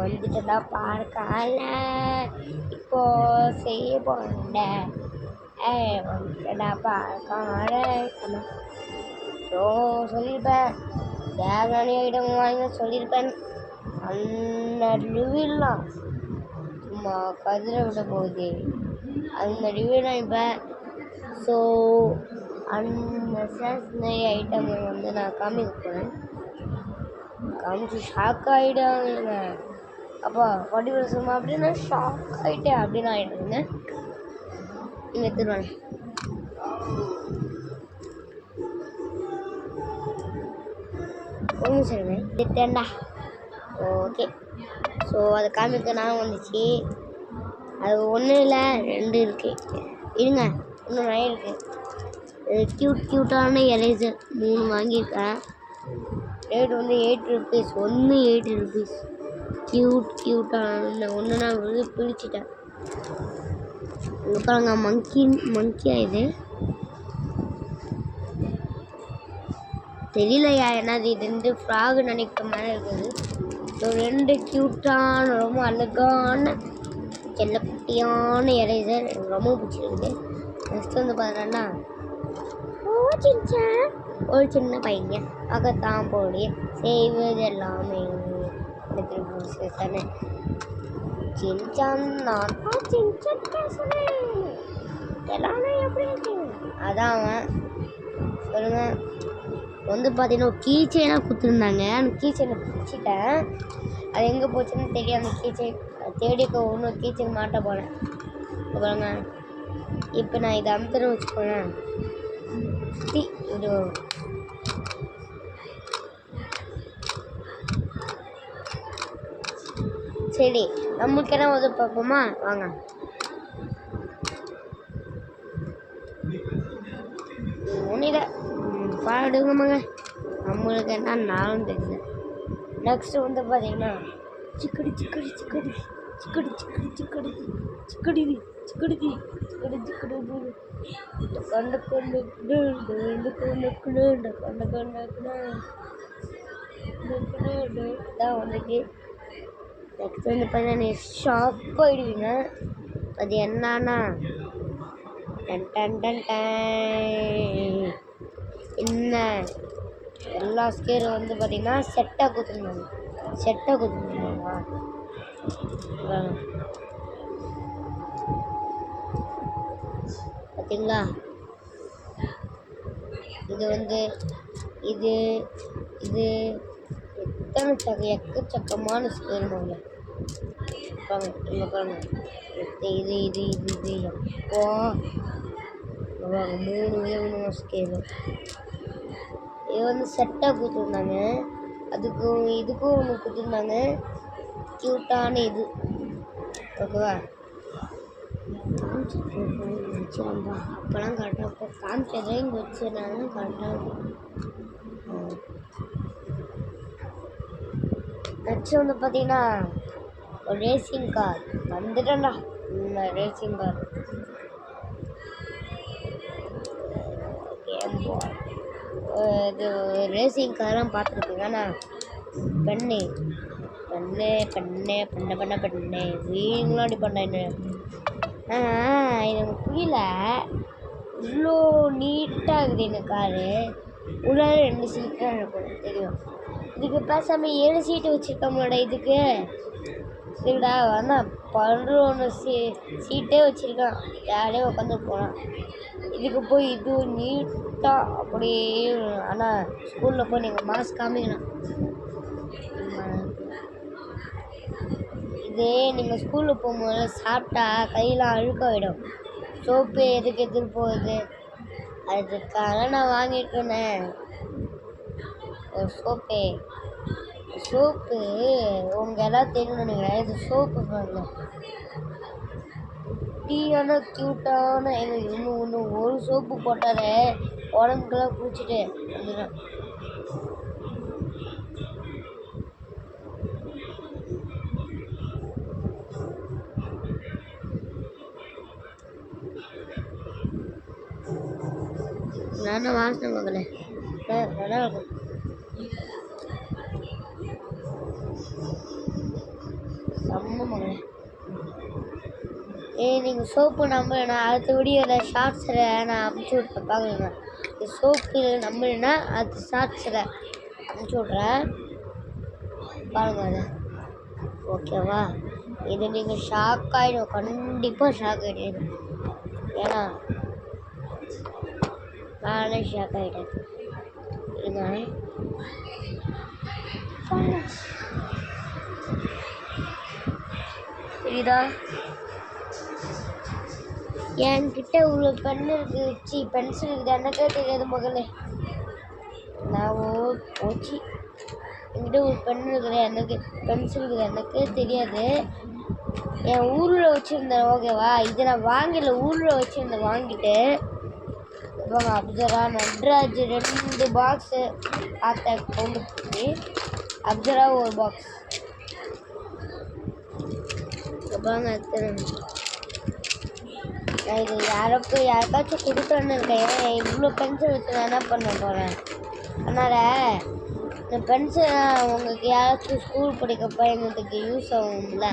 வந்துட்டா பார்க்கல இப்போ செய்ய போறேன் வந்துட்டா பார்க்கல ஸோ சொல்லியிருப்பேன் தேவையான ஐட்டம் வாங்க சொல்லியிருப்பேன். அந்த ரிவ்யூலாம் சும்மா கதிரை விட போகுது. அந்த ரிவ்யூலாம் இப்போ ஸோ அந்த ஸ்டேஷ்னரி ஐட்டம் வந்து நான் காமிக்க போகிறேன். காமிச்சு ஷாக் ஆகிடுங்க. அப்பா 40 வருஷமா அப்படின்னா ஷாக் ஆகிட்டேன் அப்படின்னு ஆகிடுங்க. இங்கே எடுத்துருவாங்க ஒன்றும் சரிங்க எடுத்தேன்டா. ஓகே ஸோ அதை காமிக்க நான் வந்துச்சு. அது ஒன்றும் இல்லை 2 இருக்குது. இருங்க இன்னும் நிறைய இருக்குது. க்யூட்டான எரேசர் 3 வாங்கியிருக்கேன். ரேட் வந்து 8 rupees. 1 8 rupees. க்யூட்டான ஒன்று நான் வந்து பிடிச்சிட்டேன். பாருங்க மங்கியா இது தெரியலையா என்னது இது வந்து ஃப்ராக் நினைக்கிற மாதிரி இருக்குது. ஸோ 2 க்யூட்டான ரொம்ப அழகான செல்லக்குட்டியான எரேசர் எனக்கு ரொம்ப பிடிச்சிருக்குது. நெக்ஸ்ட் வந்து பார்த்தோன்னா ஒரு சின்ன பையன் அகத்தான் போடிய செய்வது எல்லாமே தானே சின்சான் நான் சின்சான் பேசுகிறேன் எல்லாமே எப்படி இருக்கு அதான் அவன் சொல்லுங்க. வந்து பார்த்தீங்கன்னா ஒரு கீச்சைனாக கொடுத்துருந்தாங்க. அந்த கீச்சைனை பிடிச்சிட்டேன். அது எங்கே போச்சுன்னு தெரியும். அந்த கீச்சைன் தேடிக்க ஒன்று கீச்சைன் மாட்ட போனேன். பாருங்க இப்போ நான் இதை அமுத்துன்னு வச்சுக்கோங்க. இது சரி நம்மளுக்கு என்ன வந்து பார்ப்போமா வாங்க. ஒன்றில் பாடுங்கம்மாங்க நம்மளுக்கு என்ன நானும் தெரியல. நெக்ஸ்ட்டு வந்து பார்த்தீங்கன்னா சிக்கடி சிக்கடி சிக்கடி சிக்கடி சிக்கடி சிக்கடி சிக்கடி சிக்கடி சிக்கடி சிக்கடி கண்ட கண்ட கண்ட கண்ட கண்ட தான் வந்துச்சு. நெக்ஸ்ட் வந்து பார்த்தீங்கன்னா நீ ஷாக் போயிடுவீங்க. அது என்னன்னா என்ன எல்லா ஸ்கேரும் வந்து பார்த்தீங்கன்னா செட்டாக கொடுத்துருந்தாங்க. பார்த்தீங்களா இது வந்து இது இது எத்தனை எக்கச்சக்கமான ஸ்கேல் இல்லை பாருங்க. இங்கே பாருங்க இது இது இது இது எப்போ 3 விதமான ஸ்கேலு இது வந்து செட்டாக கொடுத்துருந்தாங்க. அதுக்கும் இதுக்கும் ஒன்று கொடுத்துருந்தாங்க க்யூட்டான இது ஓகேவா. வச்சுருந்தா அப்போலாம் கரெக்டாக இருக்கும். காமிச்சதே இங்கே வச்சுருந்தாங்க கரெக்டாக இருக்கும். நெக்ஸ்ட் வந்து பார்த்தீங்கன்னா ஒரு ரேசிங் கார் வந்துட்டேன்டா. ரேசிங் கார் இது ரேசிங் காரெலாம் பார்த்துருப்பீங்க. ஆனால் பெண்ணு வீங்களாம் அடி பண்ண என்ன எனக்கு புரியல. இவ்வளோ நீட்டாக இருக்குது இந்த காரு. உள்ளார 2 சீட்டு தான் இருக்கும் தெரியும். இதுக்கு பேசாமல் 7 சீட்டு வச்சுருக்கோம்லடா. இதுக்கு சரிடா ஆனால் 11 சீட்டே வச்சுருக்கான். யாரையும் உட்காந்து போனான். இதுக்கு போய் இது நீட்டாக அப்படியே. ஆனால் ஸ்கூலில் போய் நீங்கள் மாஸ்க் காமிக்கணும். இதே நீங்கள் ஸ்கூலில் போகும்போது சாப்பிட்டா கையெல்லாம் அழுக்காயிடும். சோப்பு எதுக்கு எடுத்துகிட்டு போகுது அதுக்காக நான் வாங்கிட்டுருந்தேன் ஒரு சோப்பு உங்கள் எல்லாம் தெரியும் நினைக்கிறேன். இது சோப்பு பாருங்க டீயான க்யூட்டான இது இன்னும் ஒரு சோப்பு போட்டாலே உடம்புக்கெல்லாம் குளிச்சுட்டு வந்துடும். நான் வாசனை பார்க்கல நல்லா இருக்கும். செம்ம மகளே. நீங்கள் சோப்பு நம்பலைண்ணா அடுத்த வீடியோவில் ஷார்ட்ஸில் நான் அமுச்சு விட்றேன் பார்க்கலண்ணா. சோப்பு நம்பலைன்னா அடுத்த ஷார்ட்ஸில் அமுச்சு விட்றேன் பாருங்க அதை. ஓகேவா? இது நீங்கள் ஷாக் ஆகிடும், கண்டிப்பாக ஷாக் ஆகிடுங்க. ஏன்னா நானே ஷாக் ஆகிட்டேன். இருங்க புரியுதா? என்கிட்ட ஒரு பென்னு இருக்குது, பென்சில் இருக்குது, எனக்கே தெரியாது மகளே. நான் போச்சு, என்கிட்ட ஒரு பென் இருக்குது, எனக்கு பென்சில் இருக்குது, எனக்கே தெரியாது. என் ஊரில் வச்சுருந்தேன். ஓகேவா? இது நான் வாங்கல, ஊரில் வச்சுருந்தேன். வாங்கிட்டு இவங்க அப்சரா நட்ராஜ் 2 பாக்ஸு பார்த்தேன். கொண்டு போய் அப்சரா ஒரு பாக்ஸ் வாங்க. நான் இது யாருக்காச்சும் கொடுக்குறேன்னு இருக்கேன். இவ்வளோ பென்சில் வச்சு நான் என்ன பண்ண போகிறேன்? அதனால் இந்த பென்சில் உங்களுக்கு யாராச்சும் ஸ்கூல் படிக்க பையனுக்கு யூஸ் ஆகும்ல,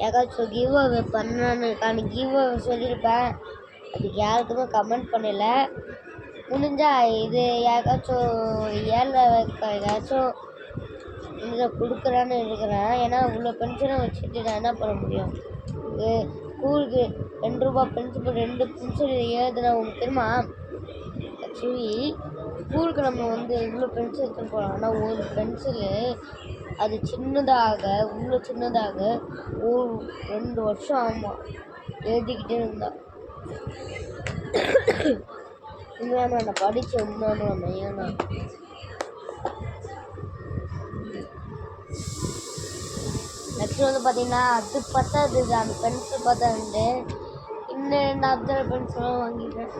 யாராச்சும் கிவ் அவே பண்ணலான்னு இருக்கான்னு கிவ் அவே சொல்லியிருப்பேன். அதுக்கு யாருக்குமே கமெண்ட் பண்ணல. முடிஞ்சால் இது யாருக்காச்சும் யாராச்சும் இதை கொடுக்குறான்னு இருக்கிறேன். ஏன்னா இவ்வளோ பென்சிலும் வச்சுட்டு நான் என்ன பண்ண முடியும்? ஸ்கூலுக்கு 2 ரூபா பென்சில் 2 பென்சில் ஏதுனா உங்களுக்கு தெரியுமா? ஆக்சுவலி ஸ்கூலுக்கு நம்ம இவ்வளோ பென்சில் எடுத்துகிட்டு போகலாம். ஆனால் ஒரு பென்சிலு அது சின்னதாக இவ்வளோ சின்னதாக 2 வருஷம் ஆமாம் எழுதிக்கிட்டே இருந்தா. உண்மையான நான் படித்த உண்மையான ஏன்னா நெக்ஸ்ட் பார்த்தீங்கன்னா அது பத்தாது, அந்த பென்சில் பார்த்தாண்டு இன்னும் 2 அப்சரா பென்சிலும் வாங்கிட்டேன்.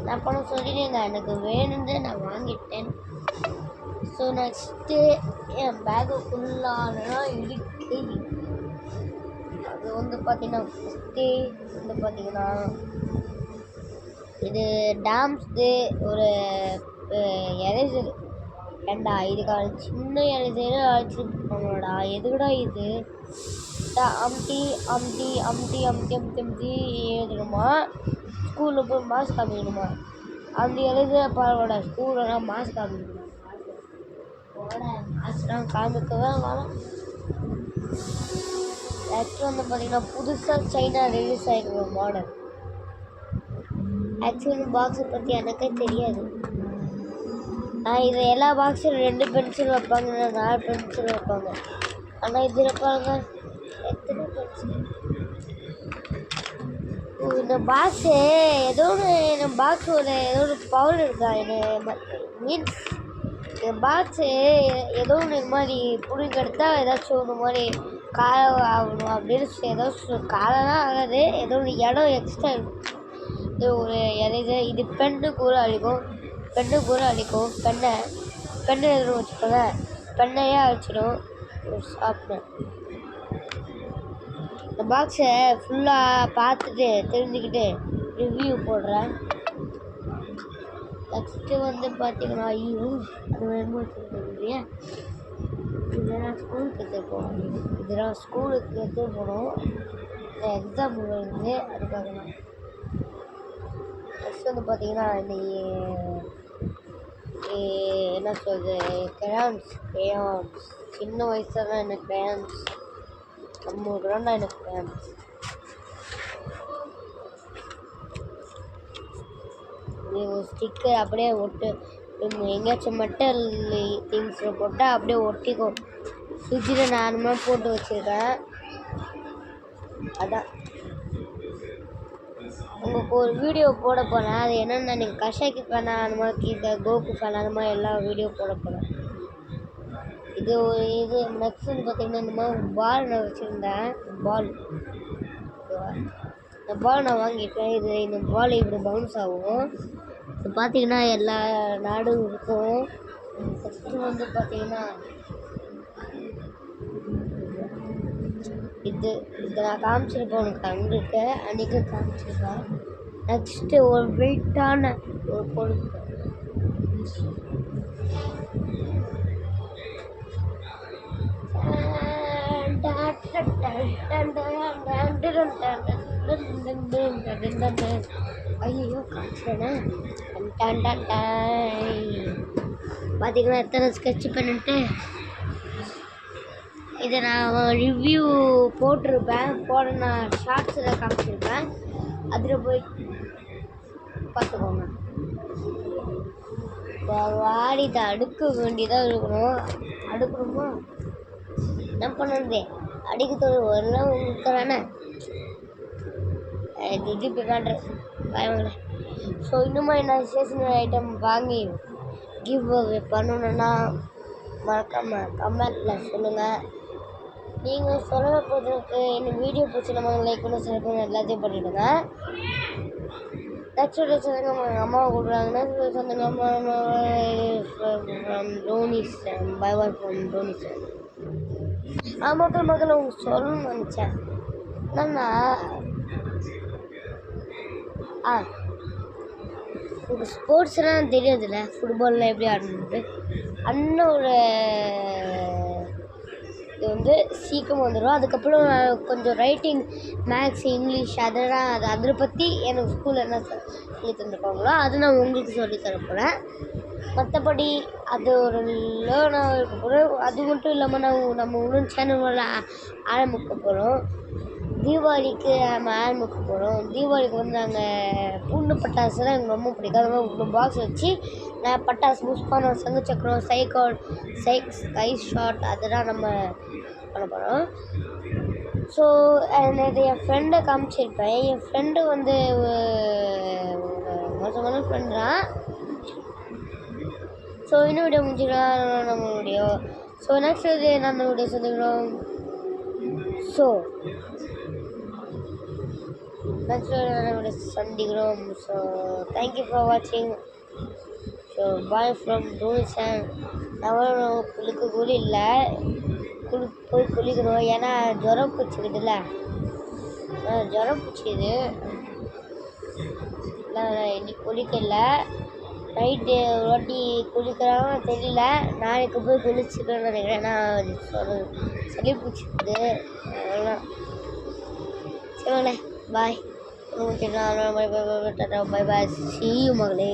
நான் பணம் சொல்லிட்டேங்க, எனக்கு வேணும்னு நான் வாங்கிட்டேன். ஸோ நெக்ஸ்ட்டு என் பேக்கு ஃபுல்லானா இருக்கு. அது பார்த்தீங்கன்னா ஃபஸ்ட்டு பார்த்தீங்கன்னா இது டாம்ஸ்து ஒரு எரேசர். ஏண்டா இதுக்கான சின்ன எரேசரு அழைச்சிருப்பாங்களோடா, எதுக்குடா இது? அம்டி அம்டி அம்டி அம்டி அம்டி அம்டி எழுதணுமா? ஸ்கூலில் போய் மாஸ்க் காமிக்கணுமா? அந்த எழுத பரவாயில்ல, ஸ்கூலெல்லாம் மாஸ்க் காமிக்கணுமா? மாஸ்க்லாம் காமிக்கவே வேணாம். நெக்ஸ்ட் பார்த்தீங்கன்னா புதுசாக சைனா ரிலீஸ் ஆகிருக்கிற மாடல். ஆக்சுவலி பாக்ஸை பற்றி எனக்கே தெரியாது. நான் இது எல்லா பாக்ஸிலும் 2 பென்சில் வைப்பாங்க, 4 பென்சில் வைப்பாங்க. ஆனால் இது இருப்பாங்க எத்தனை பென்சில்? இந்த பாக்ஸு ஏதோ ஒன்று பாக்ஸ் ஏதோ ஒரு பவர் இருக்கா? மீன்ஸ் இந்த பாக்ஸு ஏதோ ஒன்று இது மாதிரி பிடிக்கெடுத்தா ஏதாச்சும் ஒரு மாதிரி காலம் ஆகணும் அப்படின்னு ஏதாச்சும் காலம்லாம் ஆகாது, ஏதோ ஒரு இடம் எக்ஸ்ட்ரா இருக்கும். இது ஒரு எரேசர். இது பெண்ணு கூட அழிக்கும், பெண்ணை எதிரும் வச்சுக்கோங்க, பெண்ணையே அழிச்சிடும். சாப்பிட்டேன். இந்த பாக்ஸை ஃபுல்லாக பார்த்துட்டு தெரிஞ்சுக்கிட்டு ரிவ்யூ போடுறேன். நெக்ஸ்ட்டு பார்த்தீங்கன்னா ஐயோ அது வேணுமோ இல்லையா, இதெல்லாம் ஸ்கூலுக்கு எடுத்து போகணும். இதெல்லாம் ஸ்கூலுக்கு எடுத்து போகணும். எக்ஸாம் வருது, அதுக்காக தான். நெக்ஸ்ட் பார்த்தீங்கன்னா இன்னைக்கு என்ன சொல்கிறது, கிரேயான்ஸ் சின்ன வயசுல தான் எனக்கு கிரேயான்ஸ் 50 ரூபாண்டா எனக்கு கிரேயான்ஸ். ஒரு ஸ்டிக்கர் அப்படியே ஒட்டு எங்கேயாச்சும் மெட்டல் திங்ஸில் போட்டால் அப்படியே ஒட்டிக்கும். ஃப்ரிட்ஜில் நார்மலாக போட்டு வச்சுருக்கேன். அதான் உங்களுக்கு ஒரு வீடியோ போட போகிறேன். அது என்னென்னா நீங்கள் கஷாய்க்கு ஃபேனா அந்த மாதிரி இந்த கோகு ஃபேன் அந்த மாதிரி எல்லா வீடியோ போட போகிறேன். இது நெக்ஸ்ட் பார்த்தீங்கன்னா இந்த மாதிரி பால் நான் வச்சுருந்தேன். இந்த பால் நான் வாங்கிட்டேன். இந்த பால் இப்படி பவுன்ஸ் ஆகும். இது பார்த்தீங்கன்னா எல்லா நாடும் இருக்கும். ஃபஸ்ட்டு பார்த்தீங்கன்னா இதை நான் காமிச்சிருப்பேன் உங்களுக்கு, அன்றைக்கி காமிச்சிருப்பேன். நெக்ஸ்ட்டு ஒரு வெயிட்டான ஒரு பொருள் ஐயோ காய்ச்சலண்ணே. பார்த்தீங்கன்னா எத்தனை ஸ்கெட்ச் பண்ணிட்டு இதை நான் ரிவ்யூ போட்டிருப்பேன், நான் ஷார்ட்ஸில் காமிச்சிருப்பேன், அதில் போய் பார்த்துக்கோங்க. வாடி இதை அடுக்க வேண்டியதாக இருக்கணும். அடுக்கணுமா என்ன பண்ணுறது, அடிக்க தோணும் எல்லாம் உங்களுக்கு தானே இது இப்போ காட்டுறேன் வாங்க. ஸோ இன்னுமா என்ன ஸ்டேஷனரி ஐட்டம் வாங்கி கிவ் அவே பண்ணணுன்னா மறக்காமல் கமெண்ட்டில் சொல்லுங்கள். நீங்கள் சொல்ல போகிறதுக்கு எனக்கு வீடியோ பிடிச்சி நம்ம லைக் பண்ண சில பேர் எல்லாத்தையும் பண்ணிவிடுங்க. நெக்ஸ்ட் சொன்னாங்க அம்மாவை கூப்பிட்றாங்கன்னா சொன்னாங்க அம்மா from Tony's buy one from Tony's. மக்கள் உங்களுக்கு சொல்லணும்னு நினச்சேன். என்னன்னா உங்களுக்கு ஸ்போர்ட்ஸ்லாம் தெரியாதுல்ல, ஃபுட்பால்லாம் எப்படி ஆடணுன்ட்டு. அண்ணனோட இது வந்து சீக்கிரம் வந்துடும். அதுக்கப்புறம் கொஞ்சம் ரைட்டிங், மேக்ஸ், இங்கிலீஷ் அதெல்லாம் அதை பற்றி எனக்கு ஸ்கூலில் என்ன சொல்லி தந்துருக்காங்களோ அது நான் உங்களுக்கு சொல்லி தரப்போகிறேன். மற்றபடி அது ஒரு லேர்னாக இருக்க போகிறோம். அது மட்டும் இல்லாமல் நம்ம இன்னும் சேனல் ஆரம்பிக்க போகிறோம். தீபாவளிக்கு நம்ம ஆரம்பிக்க போகிறோம். தீபாவளிக்கு வந்து நாங்கள் பூண்டு பட்டாசுலாம் எனக்கு ரொம்ப பிடிக்கும். அது மாதிரி ஒரு பாக்ஸ் வச்சு நான் பட்டாசு புஷ்பானம், சங்கு சக்கரம், ஸ்கை ஷாட் அதெல்லாம் நம்ம பண்ண போகிறோம். ஸோ இது என் ஃப்ரெண்டை காமிச்சிருப்பேன். என் ஃப்ரெண்டு வந்து மோசமான ஃப்ரெண்டு தான். ஸோ இன்னும் வீடியோ முடிஞ்சுக்கலாம் நம்ம வீடியோ. ஸோ நெக்ஸ்ட் இது நம்ம வீடியோ சந்திக்கிறோம். ஸோ நெக்ஸ்ட் வீடியோ சந்திக்கிறோம். ஸோ தேங்க்யூ ஃபார் வாட்சிங். ஸோ பாய் ஃப்ரம் டூனிசன். நான் குளிக்க கூட இல்லை, போய் குளிக்கணும். ஏன்னா ஜுரம் பிடிச்சிக்குதுல்ல, ஜுரம் பிடிச்சிது. நான் இன்னைக்கு குளிக்கல, நைட்டு ஒரு வாட்டி குளிக்கிறாங்க தெரியல. நாளைக்கு போய் குளிச்சுக்கணும்னு நினைக்கிறேன். ஏன்னா சளி பிடிச்சிக்குது. அதெல்லாம் சரிங்களே, bye. Bye bye. See you மகளே.